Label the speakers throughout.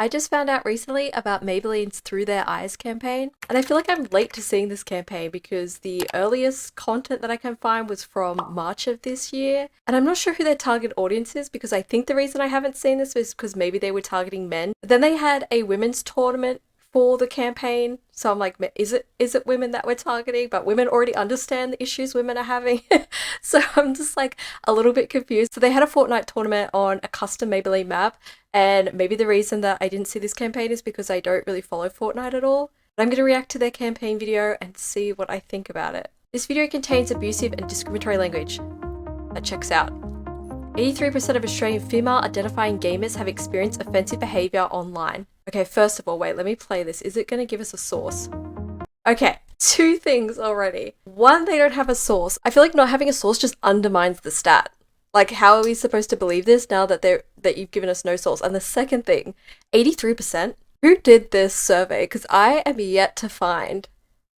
Speaker 1: I just found out recently about Maybelline's Through Their Eyes campaign, and I feel like I'm late to seeing this campaign because the earliest content that I can find was from March of this year, and I'm not sure who their target audience is because I think the reason I haven't seen this is because maybe they were targeting men. But then they had a women's tournament for the campaign, so I'm like, is it women that we're targeting? But women already understand the issues women are having. So I'm just like a little bit confused. So they had a Fortnite tournament on a custom Maybelline map, and maybe the reason that I didn't see this campaign is because I don't really follow Fortnite at all. But I'm going to react to their campaign video and see what I think about it. This video contains abusive and discriminatory language. That checks out. 83% of Australian female identifying gamers have experienced offensive behaviour online. Okay, first of all, wait, let me play this. Is it going to give us a source? Okay, two things already. One, they don't have a source. I feel like not having a source just undermines the stat. Like, how are we supposed to believe this now that you've given us no source? And the second thing, 83%? Who did this survey? Because I am yet to find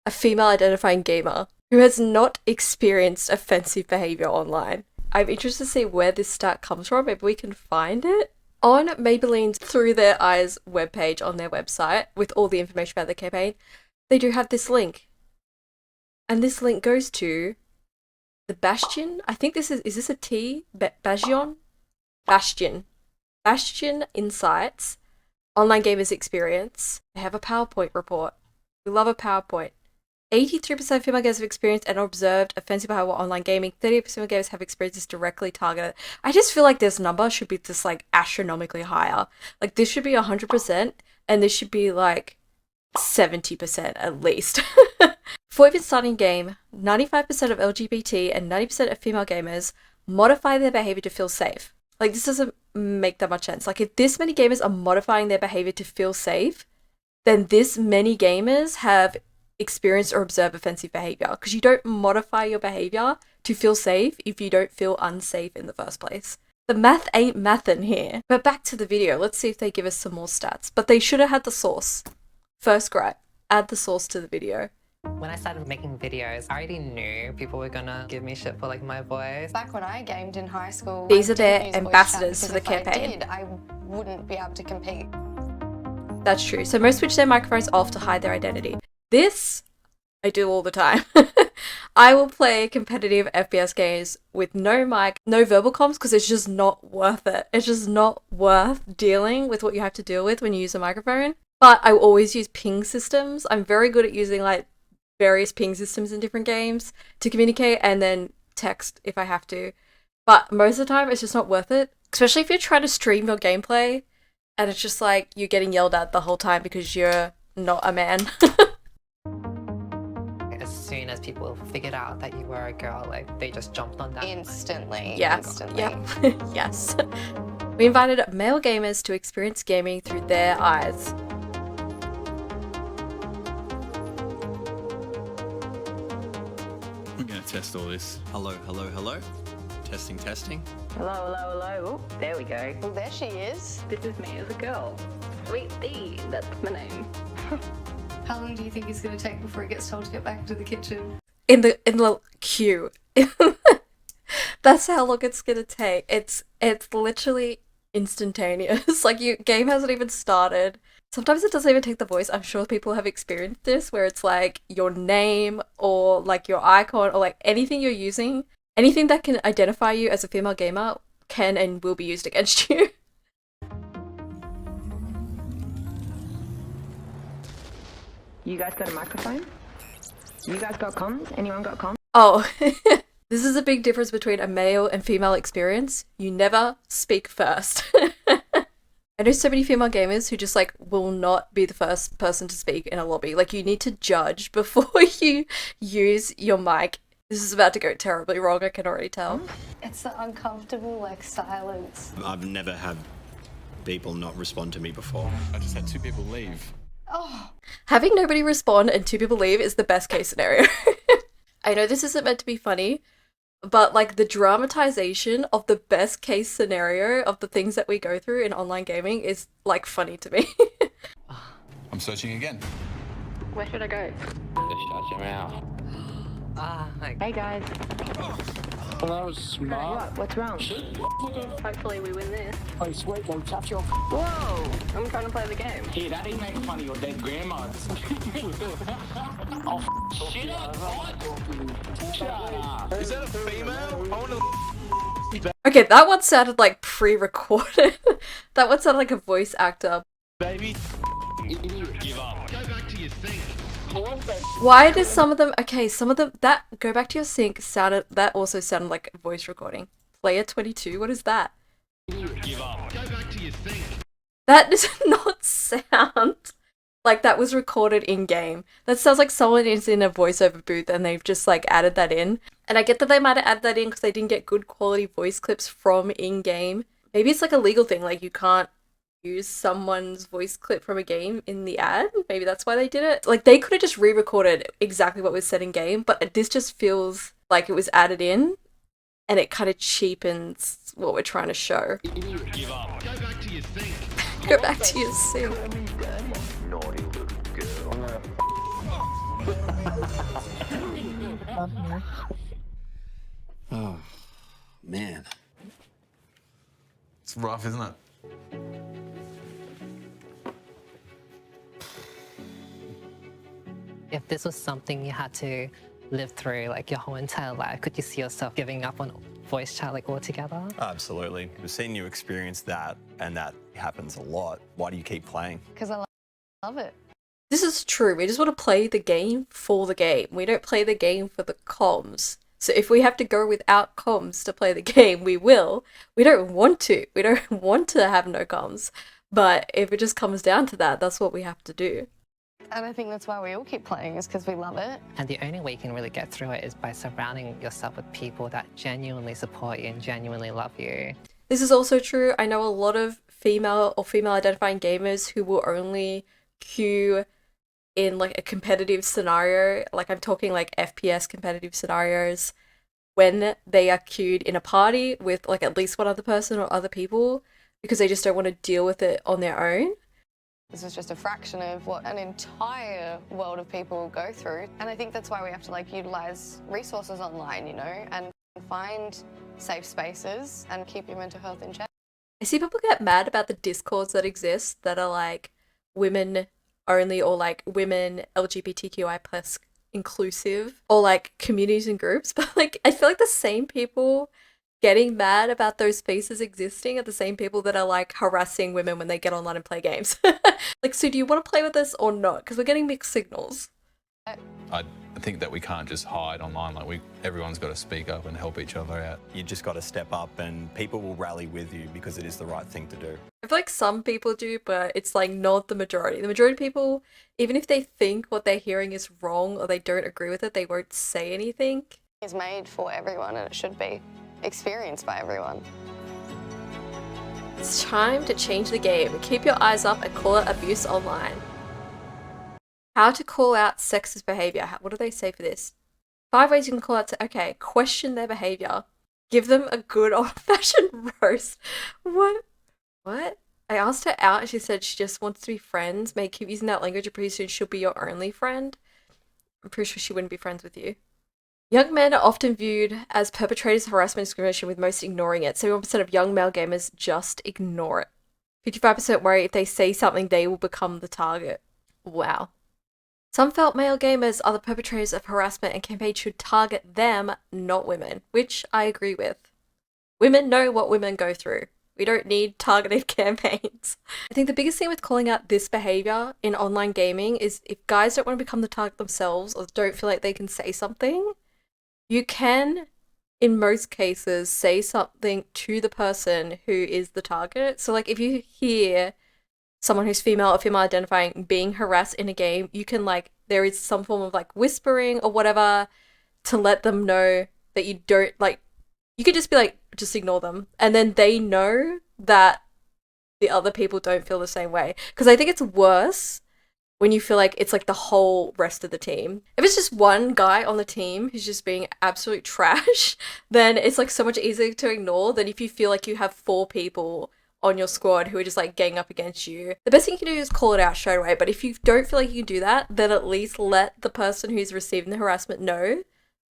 Speaker 1: a female identifying gamer who has not experienced offensive behaviour online. I'm interested to see where this stat comes from. Maybe we can find it. On Maybelline's Through Their Eyes webpage on their website, with all the information about the campaign, they do have this link. And this link goes to the Bastion. I think is this a T? Bastion? Bastion Insights. Online Gamers Experience. They have a PowerPoint report. We love a PowerPoint. 83% of female gamers have experienced and observed offensive behavior while online gaming. 38% of gamers have experienced this directly targeted. I just feel like this number should be just like astronomically higher. Like this should be 100% and this should be like 70% at least. Before even starting game, 95% of LGBT and 90% of female gamers modify their behavior to feel safe. Like this doesn't make that much sense. Like if this many gamers are modifying their behavior to feel safe, then this many gamers have experience or observe offensive behavior, because you don't modify your behavior to feel safe if you don't feel unsafe in the first place. The math ain't mathin' here. But back to the video, let's see if they give us some more stats. But they should have had the source. First gripe, add the source to the video.
Speaker 2: When I started making videos, I already knew people were gonna give me shit for like my voice.
Speaker 3: Back when I gamed in high school,
Speaker 1: These are their ambassadors to the campaign.
Speaker 3: I wouldn't be able to compete.
Speaker 1: That's true. So most switch their microphones off to hide their identity. This, I do all the time. I will play competitive FPS games with no mic, no verbal comms, because it's just not worth it. It's just not worth dealing with what you have to deal with when you use a microphone. But I will always use ping systems. I'm very good at using like various ping systems in different games to communicate, and then text if I have to. But most of the time, it's just not worth it. Especially if you're trying to stream your gameplay and it's just like you're getting yelled at the whole time because you're not a man.
Speaker 2: As soon as people figured out that you were a girl, like they just jumped on that.
Speaker 3: Instantly.
Speaker 1: Yeah.
Speaker 3: Instantly.
Speaker 1: Yep. Yes. We invited male gamers to experience gaming through their eyes.
Speaker 4: We're gonna test all this.
Speaker 5: Hello, hello, hello. Testing, testing.
Speaker 6: Hello, hello, hello. Oh, there we go.
Speaker 3: Well, there she is.
Speaker 6: This is me as a girl. Sweet Bee, that's my name.
Speaker 3: How long do you think it's going to take before he gets told to get back into the kitchen?
Speaker 1: In the queue. That's how long it's gonna take. It's literally instantaneous. Like game hasn't even started. Sometimes it doesn't even take the voice. I'm sure people have experienced this where it's like your name or like your icon or like anything you're using, anything that can identify you as a female gamer can and will be used against you.
Speaker 6: You guys got a microphone? You guys got comms? Anyone got comms?
Speaker 1: Oh, this is a big difference between a male and female experience. You never speak first. I know so many female gamers who just like will not be the first person to speak in a lobby. Like you need to judge before you use your mic. This is about to go terribly wrong, I can already tell.
Speaker 3: It's the uncomfortable, like, silence.
Speaker 5: I've never had people not respond to me before.
Speaker 4: I just had 2 people leave.
Speaker 3: Oh,
Speaker 1: Having nobody respond and 2 people leave is the best case scenario. I know this isn't meant to be funny, but like the dramatization of the best case scenario of the things that we go through in online gaming is like funny to me.
Speaker 4: I'm searching again.
Speaker 6: Where should I go?
Speaker 7: Just shut your mouth.
Speaker 6: Hey guys.
Speaker 7: Well, that was smart.
Speaker 6: What's wrong?
Speaker 3: Hopefully we win this.
Speaker 7: Oh, sweet, go touch your...
Speaker 3: Whoa! I'm trying to play the game.
Speaker 7: Here, that ain't making fun of your dead grandma. Oh, shit up, Shut up.
Speaker 4: Is that a female? I want to.
Speaker 1: Okay, that one sounded like pre-recorded. That one sounded like a voice actor.
Speaker 4: Baby. Give up. Go back to your thing.
Speaker 1: Why does some of them, okay, some of them, that go back to your sync sounded, that also sounded like a voice recording. Player 22, what is that?
Speaker 4: Give up. Go back to your thing.
Speaker 1: That does not sound like that was recorded in game. That sounds like someone is in a voiceover booth and they've just like added that in. And I get that they might have added that in because they didn't get good quality voice clips from in-game. Maybe it's like a legal thing, like you can't use someone's voice clip from a game in the ad. Maybe that's why they did it. Like they could have just re-recorded exactly what was said in game, but this just feels like it was added in and it kind of cheapens what we're trying to show.
Speaker 4: Give up. Go back to your thing.
Speaker 1: Go back to your sync.
Speaker 8: Naughty little girl.
Speaker 5: Oh, man.
Speaker 4: It's rough, isn't it?
Speaker 2: If this was something you had to live through like your whole entire life, could you see yourself giving up on voice chat like altogether?
Speaker 5: Absolutely. We've seen you experience that, and that happens a lot. Why do you keep playing?
Speaker 3: Because I love it.
Speaker 1: This is true. We just want to play the game for the game. We don't play the game for the comms. So if we have to go without comms to play the game, we will. We don't want to. We don't want to have no comms. But if it just comes down to that, that's what we have to do.
Speaker 3: And I think that's why we all keep playing, is because we love it.
Speaker 2: And the only way you can really get through it is by surrounding yourself with people that genuinely support you and genuinely love you.
Speaker 1: This is also true. I know a lot of female or female identifying gamers who will only queue in like a competitive scenario. Like I'm talking like FPS competitive scenarios when they are queued in a party with like at least one other person or other people because they just don't want to deal with it on their own.
Speaker 3: This is just a fraction of what an entire world of people go through. And I think that's why we have to like utilize resources online, you know, and find safe spaces and keep your mental health in check.
Speaker 1: I see people get mad about the discords that exist that are like women only or like women LGBTQI plus inclusive or like communities and groups, but like I feel like the same people getting mad about those spaces existing are the same people that are like harassing women when they get online and play games. Like, so do you want to play with us or not? Because we're getting mixed signals.
Speaker 4: I think that we can't just hide online. Like everyone's got to speak up and help each other out.
Speaker 5: You just got to step up, and people will rally with you because it is the right thing to do.
Speaker 1: I feel like some people do, but it's like not the majority. The majority of people, even if they think what they're hearing is wrong or they don't agree with it, they won't say anything.
Speaker 3: It's made for everyone and it should be experienced by everyone.
Speaker 1: It's time to change the game. Keep your eyes up and call out abuse online. How to call out sexist behavior. What do they say for this? 5 ways you can call out okay, question their behavior. Give them a good old-fashioned roast. What? I asked her out and she said she just wants to be friends. May keep using that language and pretty soon she'll be your only friend. I'm pretty sure she wouldn't be friends with you. Young men are often viewed as perpetrators of harassment and discrimination, with most ignoring it. 71% of young male gamers just ignore it. 55% worry if they say something they will become the target. Wow. Some felt male gamers are the perpetrators of harassment and campaigns should target them, not women, which I agree with. Women know what women go through. We don't need targeted campaigns. I think the biggest thing with calling out this behavior in online gaming is if guys don't want to become the target themselves or don't feel like they can say something, you can, in most cases, say something to the person who is the target. So like if you hear someone who's female or female identifying being harassed in a game, you can like, there is some form of like whispering or whatever to let them know that you don't like, you could just be like, just ignore them. And then they know that the other people don't feel the same way. Because I think it's worse when you feel like it's like the whole rest of the team. If it's just one guy on the team who's just being absolute trash, then it's like so much easier to ignore than if you feel like you have 4 people on your squad who are just like gang up against you. The best thing you can do is call it out straight away, but if you don't feel like you can do that, then at least let the person who's receiving the harassment know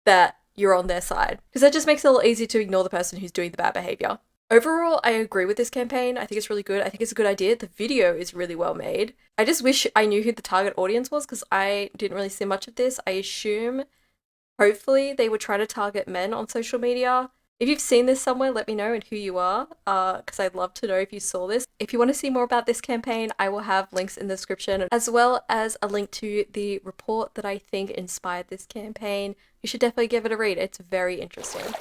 Speaker 1: that you're on their side. Because that just makes it a little easier to ignore the person who's doing the bad behavior. Overall, I agree with this campaign. I think it's really good. I think it's a good idea. The video is really well made. I just wish I knew who the target audience was because I didn't really see much of this. I assume, hopefully, they were trying to target men on social media. If you've seen this somewhere, let me know and who you are, because I'd love to know if you saw this. If you want to see more about this campaign, I will have links in the description, as well as a link to the report that I think inspired this campaign. You should definitely give it a read. It's very interesting.